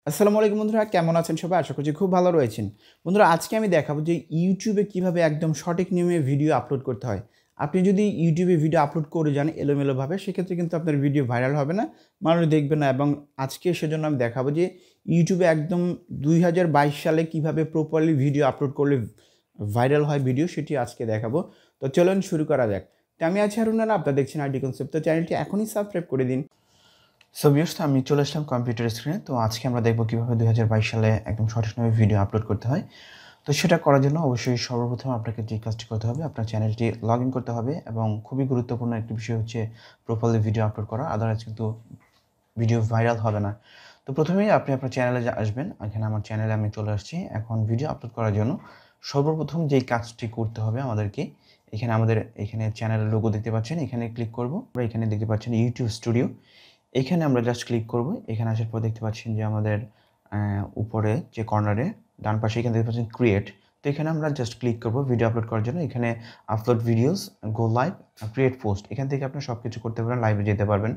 আসসালামু আলাইকুম বন্ধুরা, কেমন আছেন সবাই? আশা করছি খুব ভালো রয়েছেন। বন্ধুরা, আজকে আমি দেখাবো যে ইউটিউবে কিভাবে একদম সঠিক নিয়মে ভিডিও আপলোড করতে হয়। আপনি যদি ইউটিউবে ভিডিও আপলোড করে যান এলোমেলোভাবে, সেক্ষেত্রে কিন্তু আপনার ভিডিও ভাইরাল হবে না, মানুষ দেখবে না। এবং আজকে সেজন্য আমি দেখাবো যে ইউটিউবে একদম 2022 সালে কিভাবে প্রপারলি ভিডিও আপলোড করলে ভাইরাল হয় ভিডিও, সেটি আজকে দেখাবো। তো চলুন শুরু করা যাক। তো আমি আছি হারুন রানা, আপনারা দেখছেন ITConcept। তো চ্যানেলটি এখনই সাবস্ক্রাইব করে দিন। সো ভিউয়ার্স, আমি চলে আসলাম কম্পিউটার স্ক্রিনে। তো আজকে আমরা দেখব কীভাবে 2022 সালে একদম সঠিকভাবে ভিডিও আপলোড করতে হয়। তো সেটা করার জন্য অবশ্যই সর্বপ্রথম আপনাকে যে কাজটি করতে হবে, আপনার চ্যানেলটি লগ ইন করতে হবে এবং খুবই গুরুত্বপূর্ণ একটি বিষয় হচ্ছে প্রপারলি ভিডিও আপলোড করা, আদারওয়াইজ কিন্তু ভিডিও ভাইরাল হবে না। তো প্রথমেই আপনি আপনার চ্যানেলে আসবেন। এখানে আমার চ্যানেলে আমি চলে আসছি। এখন ভিডিও আপলোড করার জন্য সর্বপ্রথম যেই কাজটি করতে হবে আমাদেরকে, এখানে চ্যানেলের লোগো দেখতে পাচ্ছেন, এখানে ক্লিক করব। আমরা এখানে দেখতে পাচ্ছেন ইউটিউব স্টুডিও, এখানে আমরা জাস্ট ক্লিক করব। এখানে আসার পর দেখতে পাচ্ছেন যে আমাদের উপরে যে কর্নারে ডান পাশে এখানে দেখতে পাচ্ছেন ক্রিয়েট। তো এখানে আমরা জাস্ট ক্লিক করব ভিডিও আপলোড করার জন্য। এখানে আপলোড ভিডিওস, গো লাইভ, ক্রিয়েট পোস্ট, এখান থেকে আপনি সব কিছু করতে পারেন, লাইভে যেতে পারবেন,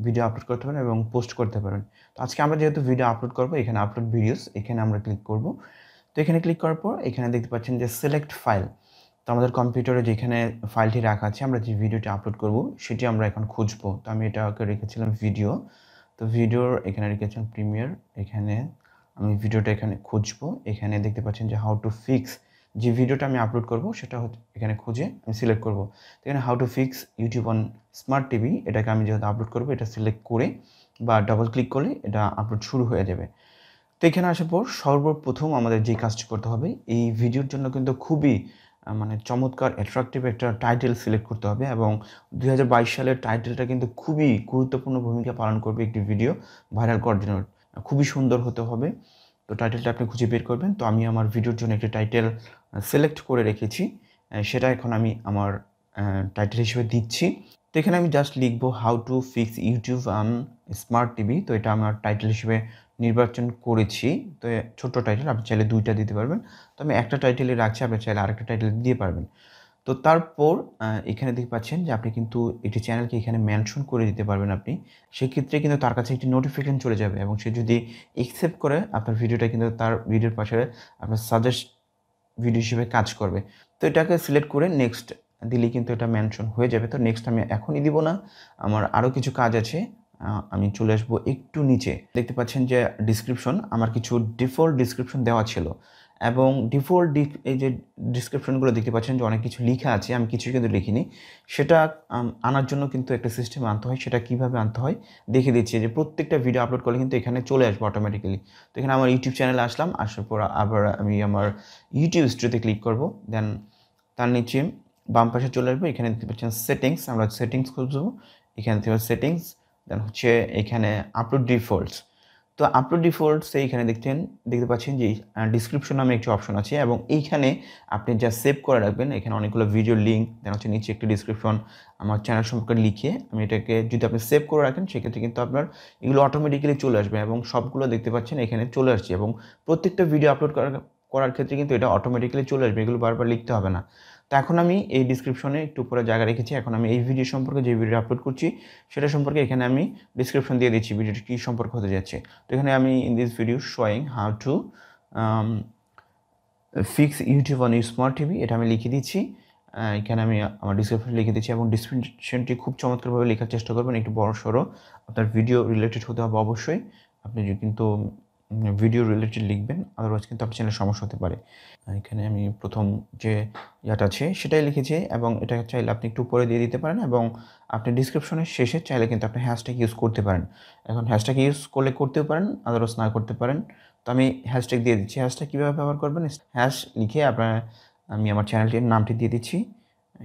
ভিডিও আপলোড করতে পারেন এবং পোস্ট করতে পারেন। তো আজকে আমরা যেহেতু ভিডিও আপলোড করব, এখানে আপলোড ভিডিওস, এখানে আমরা ক্লিক করব। তো এখানে ক্লিক করার পর এখানে দেখতে পাচ্ছেন যে সিলেক্ট ফাইল। তো আমাদের কম্পিউটারে যেখানে ফাইলটি রাখা আছে, আমরা যে ভিডিওটি আপলোড করব সেটি আমরা এখন খুঁজবো। তো আমি এটাকে রেখেছিলাম ভিডিও। তো ভিডিওর এখানে রেখেছেন প্রিমিয়ার, এখানে আমি ভিডিওটা এখানে খুঁজবো। এখানে দেখতে পাচ্ছেন যে হাউ টু ফিক্স, যে ভিডিওটা আমি আপলোড করব সেটা এখানে খুঁজে আমি সিলেক্ট করব। তো এখানে how to fix YouTube on smart TV, এটাকে আমি যেহেতু আপলোড করব, এটা সিলেক্ট করে বা ডাবল ক্লিক করলে এটা আপলোড শুরু হয়ে যাবে। তো এখানে আসার পর সর্বপ্রথম আমাদের যে কাজটি করতে হবে, এই ভিডিওর জন্য কিন্তু খুবই মানে চমৎকার অ্যাট্রাকটিভ একটা টাইটেল সিলেক্ট করতে হবে এবং 2022 সালের টাইটেলটা কিন্তু খুবই গুরুত্বপূর্ণ ভূমিকা পালন করবে একটি ভিডিও ভাইরাল করার জন্য। খুবই সুন্দর হতে হবে। তো টাইটেলটা আপনি খুঁজে বের করবেন। তো আমি আমার ভিডিওর জন্য একটি টাইটেল সিলেক্ট করে রেখেছি। সেটা এখন আমি আমার টাইটেল হিসেবে দিচ্ছি। তো এখানে আমি জাস্ট লিখব how to fix YouTube on smart TV. তো এটা আমার টাইটেল হিসেবে নির্বাচন করেছি। তো ছোট্ট টাইটেল, আপনি চাইলে 2টা দিতে পারবেন। তো আমি একটা টাইটেলই রাখছি, আপনি চাইলে আরেকটা টাইটেল দিয়ে পারবেন। তো তারপর এখানে দেখতে পাচ্ছেন যে আপনি কিন্তু একটি চ্যানেলকে এখানে মেনশন করে দিতে পারবেন আপনি। সেক্ষেত্রে কিন্তু তার কাছে একটি নোটিফিকেশন চলে যাবে এবং সে যদি অ্যাকসেপ্ট করে আপনার ভিডিওটা কিন্তু তার ভিডিওর পাশে আপনার সাজেস্ট ভিডিও হিসেবে কাজ করবে। তো এটাকে সিলেক্ট করে নেক্সট দিলেই কিন্তু এটা মেনশন হয়ে যাবে। তো নেক্সট আমি এখনই দিব না, আমার আরও কিছু কাজ আছে। আমি চলে আসবো একটু নিচে। দেখতে পাচ্ছেন যে ডিসক্রিপশন, আমার কিছু ডিফল্ট ডিসক্রিপশন দেওয়া ছিল এবং ডিফল্ট এই যে ডিসক্রিপশনগুলো দেখতে পাচ্ছেন যে অনেক কিছু লিখা আছে, আমি কিছুই কিন্তু লিখিনি। সেটা আনার জন্য কিন্তু একটা সিস্টেম আনতে হয়। সেটা কীভাবে আনতে হয় দেখে দিচ্ছি, যে প্রত্যেকটা ভিডিও আপলোড করলে কিন্তু এখানে চলে আসবে অটোমেটিক্যালি। তো এখানে আমার ইউটিউব চ্যানেলে আসলাম, আসার পর আবার আমি আমার ইউটিউব স্টুডিওতে ক্লিক করব। দেন তার নিচে বাম পাশে চলে আসবো, এখানে দেখতে পাচ্ছেন সেটিংস, আমরা সেটিংস খুঁজবো। এখানে থেকে সেটিংস, দেন হচ্ছে এখানে আপলোড ডিফল্টস। তো আপলোড ডিফল্টস এইখানে দেখতে পাচ্ছেন যে ডিসক্রিপশন নামে একটি অপশন আছে এবং এইখানে আপনি যা সেভ করে রাখবেন, এখানে অনেকগুলো ভিডিও লিঙ্ক, দেন হচ্ছে নিচে একটি ডিসক্রিপশন আমার চ্যানেল সম্পর্কে লিখে আমি এটাকে যদি আপনি সেভ করে রাখেন, সেক্ষেত্রে কিন্তু আপনার এগুলো অটোমেটিক্যালি চলে আসবে এবং সবগুলো দেখতে পাচ্ছেন এখানে চলে আসছে এবং প্রত্যেকটা ভিডিও আপলোড করার ক্ষেত্রে কিন্তু এটা অটোমেটিক্যালি চলে আসবে, এগুলো বারবার লিখতে হবে না। তো এখন আমি এই ডিসক্রিপশনে একটু উপরে জায়গা রেখেছি। এখন আমি এই ভিডিও সম্পর্কে, যে ভিডিও আপলোড করছি সেটা সম্পর্কে এখানে আমি ডিসক্রিপশন দিয়ে দিচ্ছি, ভিডিওটি কী সম্পর্কে হতে যাচ্ছে। তো এখানে আমি in this video showing how to fix YouTube on smart TV, এটা আমি লিখে দিচ্ছি। এখানে আমি আমার ডিসক্রিপশন লিখে দিচ্ছি এবং ডিসক্রিপশনটি খুব চমৎকারভাবে লেখার চেষ্টা করবেন, একটু বড় সড়ো। আপনার ভিডিও রিলেটেড হতে হবে অবশ্যই। আপনি কিন্তু ভিডিও রিলেটেড লিখবেন, আদারওয়াইজ কিন্তু আপনার চ্যানেলে সমস্যা হতে পারে। এখানে আমি প্রথম যে ইয়াটা আছে সেটাই লিখেছি এবং এটা চাইলে আপনি একটু উপরে দিয়ে দিতে পারেন এবং আপনি ডিসক্রিপশনের শেষে চাইলে কিন্তু আপনি হ্যাশট্যাগ ইউজ করতে পারেন। এখন হ্যাশট্যাগ ইউজ করলে করতেও পারেন, আদারওয়াইজ না করতে পারেন। তো আমি হ্যাশট্যাগ দিয়ে দিচ্ছি। হ্যাশট্যাগ কীভাবে ব্যবহার করবেন, হ্যাশ লিখে আমি আমার চ্যানেলটির নামটি দিয়ে দিচ্ছি।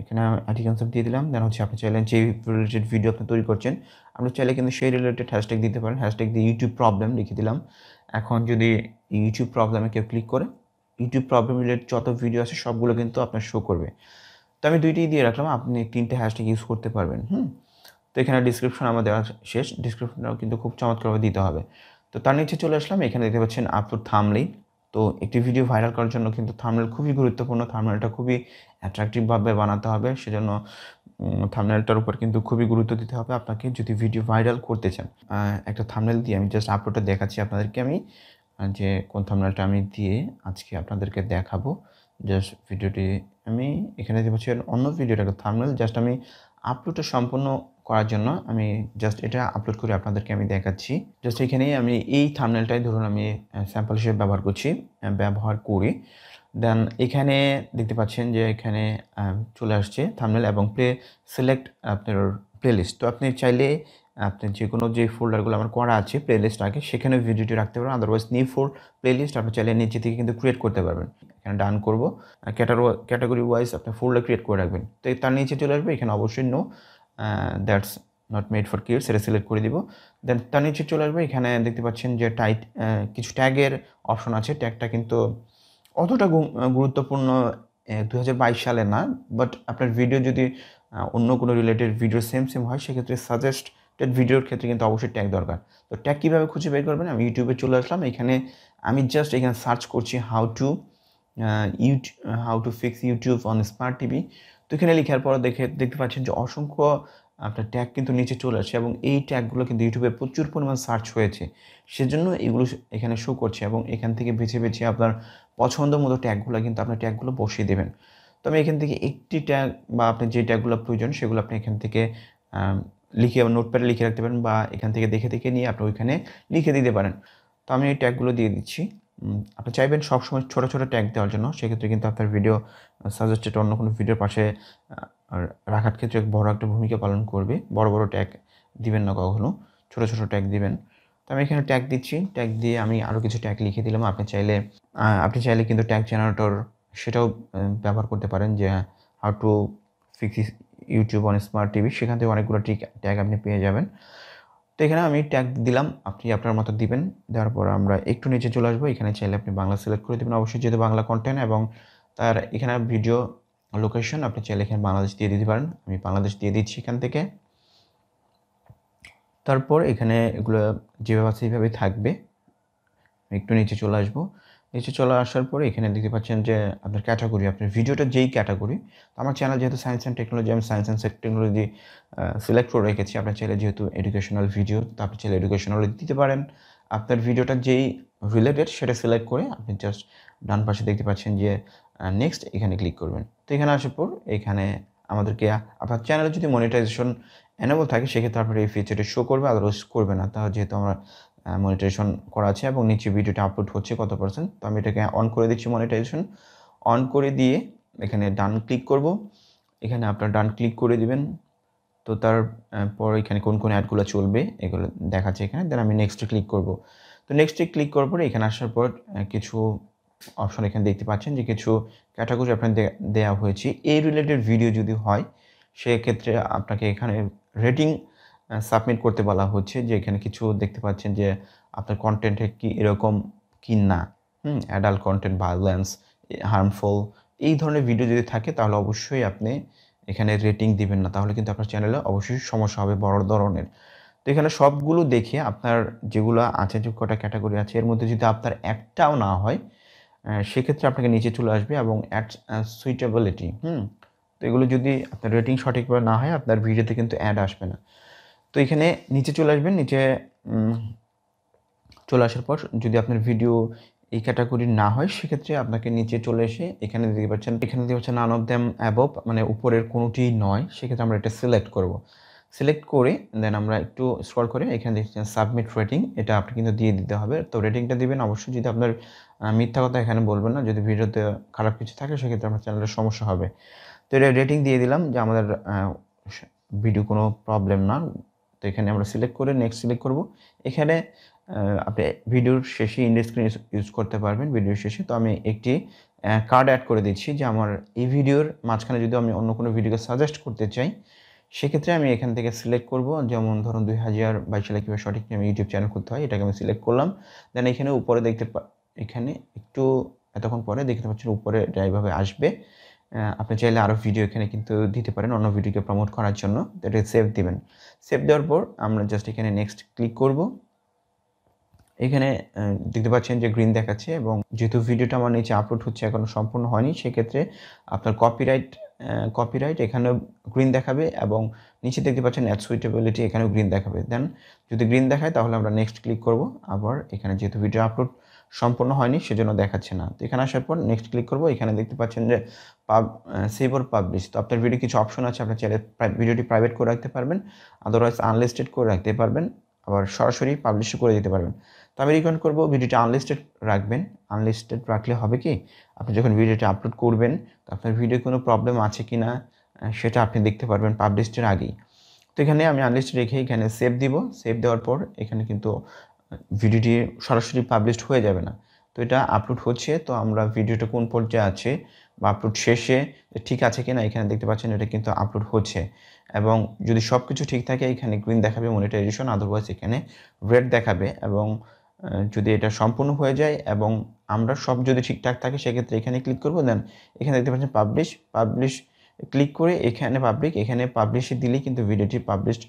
এখানে ITConcept দিয়ে দিলাম। দেন হচ্ছে আপনি চাইলেন যে রিলেটেড ভিডিও আপনি তৈরি করছেন, আপনি চাইলে কিন্তু সেই রিলেটেড হ্যাশট্যাগ দিতে পারেন। হ্যাশট্যাগ দিয়ে ইউটিউব প্রবলেম লিখে দিলাম। এখন যদি ইউটিউব প্রবলেমে কেউ ক্লিক করে, ইউটিউব প্রবলেম রিলেটেড যত ভিডিও আছে সবগুলো কিন্তু আপনার শো করবে। তো আমি 2টিই দিয়ে রাখলাম, আপনি 3টে হ্যাশট্যাগ ইউজ করতে পারবেন। তো এখানে ডিসক্রিপশন আমার দেওয়া শেষ। ডিসক্রিপশনটাও কিন্তু খুব চমৎকারভাবে দিতে হবে। তো তার নিচে চলে আসলাম, এখানে দেখতে পাচ্ছেন আপলোড থাম্বনেইল। তো একটি ভিডিও ভাইরাল করার জন্য কিন্তু থাম্বনেইল খুবই গুরুত্বপূর্ণ। থাম্বনেইলটা খুবই অ্যাট্রাকটিভভাবে বানাতে হবে, সেজন্য থাম্বনেলটার উপর কিন্তু খুবই গুরুত্ব দিতে হবে আপনাকে যদি ভিডিও ভাইরাল করতে চান। একটা থাম্বনেল দিয়ে আমি জাস্ট আপলোডটা দেখাচ্ছি আপনাদেরকে আমি যে কোন থাম্বনেলটা আমি দিয়ে আজকে আপনাদেরকে দেখাবো। জাস্ট ভিডিওটি আমি এখানে দেখতে পাচ্ছেন অন্য ভিডিওর একটা থাম্বনেল জাস্ট আমি আপলোডটা সম্পূর্ণ করার জন্য আমি জাস্ট এটা আপলোড করে আপনাদেরকে আমি দেখাচ্ছি। জাস্ট এখানেই আমি এই থাম্বনেলটাই ধরুন আমি স্যাম্পল হিসেবে ব্যবহার করি। দেন এখানে দেখতে পাচ্ছেন যে এখানে চলে আসছে থাম্বনেল এবং সিলেক্ট আপনার প্লেলিস্ট। তো আপনি চাইলে আপনি যেকোনো যে ফোল্ডারগুলো আমার করা আছে প্লেলিস্ট আগে সেখানে ভিডিওটি রাখতে পারবেন। আদারওয়াইজ নিউ প্লেলিস্ট আপনি চাইলে নিচে থেকে কিন্তু ক্রিয়েট করতে পারবেন। এখানে ডান করব ক্যাটাগরি ওয়াইজ আপনি ফোল্ডার ক্রিয়েট করে রাখবেন। তো তার নিচে চলে আসবে এখানে অবশ্যই no that's not made for kids এটা সিলেক্ট করে দিব। দেন তার নিচে চলে আসবে এখানে দেখতে পাচ্ছেন যে কিছু ট্যাগের অপশন আছে। ট্যাগটা কিন্তু অতটা গুরুত্বপূর্ণ 2022 সালে না, বাট আপনার ভিডিও যদি অন্য কোনো রিলেটেড ভিডিও সেম হয় সেক্ষেত্রে সাজেস্টেড ভিডিওর ক্ষেত্রে কিন্তু অবশ্যই ট্যাগ দরকার। তো ট্যাগ কীভাবে খুঁজে বের করবেন? আমি ইউটিউবে চলে আসলাম। এখানে আমি জাস্ট এখানে সার্চ করছি how to fix YouTube on smart TV. তো এখানে লেখার পর দেখতে পাচ্ছেন যে অসংখ্য আপনার ট্যাগ কিন্তু নিচে চলে আসে এবং এই ট্যাগগুলো কিন্তু ইউটিউবে প্রচুর পরিমাণ সার্চ হয়েছে। সেজন্য এগুলো এখানে শো করছে এবং এখান থেকে বেছে আপনার পছন্দ মতো ট্যাগগুলো কিন্তু আপনার ট্যাগগুলো বসিয়ে দেবেন। তো আমি এখান থেকে একটি ট্যাগ বা আপনার যে ট্যাগগুলো প্রয়োজন সেগুলো আপনি এখান থেকে লিখে নোটপ্যাডে লিখে রাখতে পারেন বা এখান থেকে দেখে নিয়ে আপনি ওইখানে লিখে দিতে পারেন। তো আমি এই ট্যাগগুলো দিয়ে দিচ্ছি। আপনি চাইবেন সবসময় ছোটো ট্যাগ দেওয়ার জন্য, সেক্ষেত্রে কিন্তু আপনার ভিডিও সাজেস্টেড অন্য কোনো ভিডিওর পাশে রাখার ক্ষেত্রে বড় একটা ভূমিকা পালন করবে। বড় ট্যাগ দিবেন না কখনো, ছোটো ট্যাগ দিবেন। তো আমি এখানে ট্যাগ দিচ্ছি। ট্যাগ দিয়ে আমি আরও কিছু ট্যাগ লিখে দিলাম। আপনি চাইলে কিন্তু ট্যাগ জেনারেটর সেটাও ব্যবহার করতে পারেন যে how to fix YouTube on smart TV, সেখান থেকে অনেকগুলো ট্যাগ আপনি পেয়ে যাবেন। তো এখানে আমি ট্যাগ দিলাম, আপনি আপনার মতো দিবেন। দেওয়ার পর আমরা একটু নিচে চলে আসবো। এখানে চাইলে আপনি বাংলা সিলেক্ট করে দেবেন অবশ্যই, যেহেতু বাংলা কন্টেন্ট এবং তার এখানে ভিডিও লোকেশন আপনি চাইলে এখানে বাংলাদেশ দিয়ে দিতে পারেন। আমি বাংলাদেশ দিয়ে দিচ্ছি এখান থেকে। তারপর এখানে এগুলো যেভাবে আছে এইভাবেই থাকবে। একটু নিচে চলে আসবো। নিচে চলে আসার পরে এখানে দেখতে পাচ্ছেন যে আপনার ক্যাটাগরি, আপনার ভিডিওটা যেই ক্যাটাগরি। আমার চ্যানেল যেহেতু সায়েন্স অ্যান্ড টেকনোলজি, আমি সায়েন্স অ্যান্ড টেকনোলজি সিলেক্ট করে রেখেছি। আপনার চাইলে যেহেতু এডুকেশনাল ভিডিও, তো আপনি চাইলে এডুকেশনাল দিতে পারেন। আপনার ভিডিওটা যেই রিলেটেড সেটা সিলেক্ট করে আপনি জাস্ট ডান পাশে দেখতে পাচ্ছেন যে নেক্সট, এখানে ক্লিক করবেন। তো এখানে আসার পর এখানে আমাদেরকে আপনার চ্যানেলে যদি মনিটাইজেশন এনেবল থাকে সেক্ষেত্রে আপনার এই ফিচারটি শো করবে, আদারওয়াইজ করবে না। তাহলে যেহেতু আমরা মনিটাইজেশন করা আছে এবং নিচে ভিডিওটা আপলোড হচ্ছে কত %, তো আমি এটাকে অন করে দিচ্ছি। মনিটাইজেশন অন করে দিয়ে এখানে ডান ক্লিক করব। এখানে আপনার ডান ক্লিক করে দিবেন। তো তারপর এখানে কোন অ্যাডগুলো চলবে এগুলো দেখাচ্ছে এখানে। দেন আমি নেক্সটে ক্লিক করব। তো নেক্সটে ক্লিক করার পরে এখানে আসার পর কিছু অপশন এখানে দেখতে পাচ্ছেন যে কিছু ক্যাটাগরি আপনার দেওয়া হয়েছে। এই রিলেটেড ভিডিও যদি হয় সেক্ষেত্রে আপনাকে এখানে রেটিং সাবমিট করতে বলা হচ্ছে, যে এখানে কিছু দেখতে পাচ্ছেন যে আপনার কন্টেন্টে কি এরকম কি না, অ্যাডাল্ট কন্টেন্ট, ভায়োলেন্স, হার্মফুল এই ধরনের ভিডিও যদি থাকে তাহলে অবশ্যই আপনি এখানে রেটিং দিবেন না, তাহলে কিন্তু আপনার চ্যানেলে অবশ্যই সমস্যা হবে বড় ধরনের। তো এখানে সবগুলো দেখে আপনার যেগুলো আছে, যে কটা ক্যাটাগরি আছে এর মধ্যে যদি আপনার একটাও না হয় সেক্ষেত্রে আপনাকে নিচে চলে আসবে এবং সুইটেবিলিটি, তো এগুলো যদি আপনার রেটিং সঠিকভাবে না হয় আপনার ভিডিওতে কিন্তু অ্যাড আসবে না। তো এখানে নিচে চলে আসবেন। নিচে চলে আসার পর যদি আপনার ভিডিও এই ক্যাটাগরির না হয় সেক্ষেত্রে আপনাকে নিচে চলে এসে এখানে দেখতে পাচ্ছেন নান অফ দ্যাম অ্যাবভ, মানে উপরের কোনোটিই নয়। সেক্ষেত্রে আমরা এটা সিলেক্ট করব। সিলেক্ট করে দেন আমরা একটু স্ক্রল করে এখানে দেখছেন সাবমিট রেটিং, এটা আপনি কিন্তু দিয়ে দিতে হবে। তো রেটিংটা দিবেন অবশ্যই, যদি আপনার মিথ্যা কথা এখানে বলবেন না। যদি ভিডিওতে খারাপ কিছু থাকে সেক্ষেত্রে আপনার চ্যানেলের সমস্যা হবে। তো এটা রেটিং দিয়ে দিলাম যে আমাদের ভিডিও কোনো প্রবলেম না। তো এখানে আমরা সিলেক্ট করে নেক্সট সিলেক্ট করব। এখানে আপনি ভিডিওর শেষে ইন্ড স্ক্রিন ইউজ করতে পারবেন ভিডিওর শেষে। তো আমি একটি কার্ড অ্যাড করে দিচ্ছি যে আমার এই ভিডিওর মাঝখানে যদি আমি অন্য কোনো ভিডিওকে সাজেস্ট করতে চাই সেক্ষেত্রে আমি এখান থেকে সিলেক্ট করব। যেমন ধরুন 2022 সালে কীভাবে সঠিক নিয়মে ইউটিউব চ্যানেল করতে হয় এটাকে আমি সিলেক্ট করলাম। দেন এখানে উপরে এখানে একটু এতক্ষণ পরে দেখতে পাচ্ছেন উপরে এইভাবে আসবে। আপনি চাইলে আরও ভিডিও এখানে কিন্তু দিতে পারেন অন্য ভিডিওকে প্রমোট করার জন্য। এটা সেভ দিবেন। সেভ দেওয়ার পর আমরা জাস্ট এখানে নেক্সট ক্লিক করব। এখানে দেখতে পাচ্ছেন যে গ্রিন দেখাচ্ছে এবং যেহেতু ভিডিওটা আমার নিচে আপলোড হচ্ছে এখনও সম্পূর্ণ হয়নি সেক্ষেত্রে আপনার কপিরাইট কপিরাইট এখানেও গ্রিন দেখাবে এবং নিচে দেখতে পাচ্ছেন অ্যাড সুইটেবিলিটি এখানেও গ্রিন দেখাবে। দেন যদি গ্রিন দেখায় তাহলে আমরা নেক্সট ক্লিক করব। আবার এখানে যেহেতু ভিডিও আপলোড সম্পূর্ণ হয়নি সেজন্য দেখাচ্ছে না। তো এখানে আসার পর নেক্সট ক্লিক করব। এখানে দেখতে পাচ্ছেন যে সেভ অর পাবলিশ। তো আপনার ভিডিও কিছু অপশন আছে, আপনি চাইলে ভিডিওটি প্রাইভেট করে রাখতে পারবেন, আদারওয়াইজ আনলিস্টেড করে রাখতে পারবেন, আবার সরাসরি পাবলিশও করে দিতে পারবেন। তো আমি রিকমেন্ড করব ভিডিওটি আনলিস্টেড রাখবেন। আনলিস্টেড রাখলে হবে কি, আপনি যখন ভিডিওটি আপলোড করবেন তো আপনার ভিডিও কোনো প্রবলেম আছে কি না সেটা আপনি দেখতে পারবেন পাবলিশডের আগেই। তো এখানে আমি আনলিস্টেড রেখে এখানে সেভ দিব। সেভ দেওয়ার পর এখানে কিন্তু ভিডিওটি সরাসরি পাবলিশড হয়ে যাবে না। তো এটা আপলোড হচ্ছে, তো আমরা ভিডিওটা কোন পর্যায়ে আছে বা আপলোড শেষে ঠিক আছে কি না এখানে দেখতে পাচ্ছেন এটা কিন্তু আপলোড হচ্ছে। এবং যদি সব কিছু ঠিক থাকে এখানে গ্রিন দেখাবে মনিটাইজেশন, আদারওয়াইজ এখানে রেড দেখাবে। এবং যদি এটা সম্পূর্ণ হয়ে যায় এবং আমরা সব যদি ঠিকঠাক থাকে সেক্ষেত্রে এখানে ক্লিক করব। দেন এখানে দেখতে পাচ্ছেন পাবলিশ ক্লিক করে এখানে এখানে পাবলিশে দিলেই কিন্তু ভিডিওটি পাবলিশড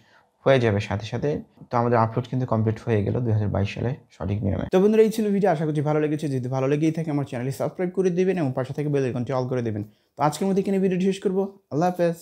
হয়ে যাবে সাথে সাথে। তো আমাদের আপলোড কিন্তু কমপ্লিট হয়ে গেল 2022 সালে সঠিক নিয়মে। তো বন্ধুরা এই ছিল ভিডিও, আশা করছি ভালো লেগেছে। যদি ভালো লেগেই থাকে আমার চ্যানেলটি সাবস্ক্রাইব করে দেবেন এবং পাশে থেকে বেল আইকনটি অল করে দেবেন। তো আজকের মধ্যে এখানে ভিডিওটি শেষ করব। আল্লাহ হাফেজ।